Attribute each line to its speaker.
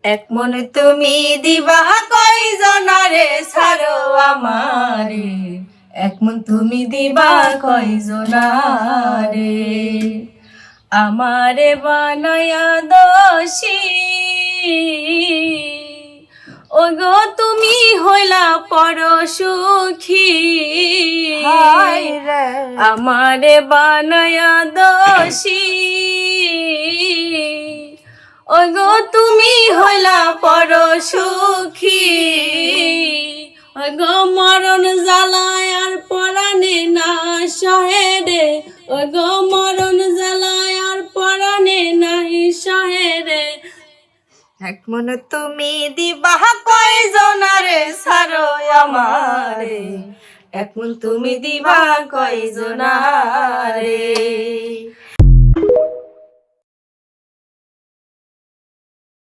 Speaker 1: এক মনে তুমি দিবা কয়জনারে ছাড়ো আমারে, এক মন তুমি দিবা কয়জনারে। আমারে বানায়া দোষী, ওগো তুমি হইলা পর সুখী। আমারে বানায়া দোষী, ওগো তুমি হইলা পর সুখী। ওগো মরণ জ্বালায় আর পরাণে না সহে রে, ওগো মরণ জ্বালায় আর পরাণে নাই সহে রে। এক মনে তুমি দিবা কয়জনারে ছাড়ো আমারে, এক মন তুমি দিবা কয়জনারে।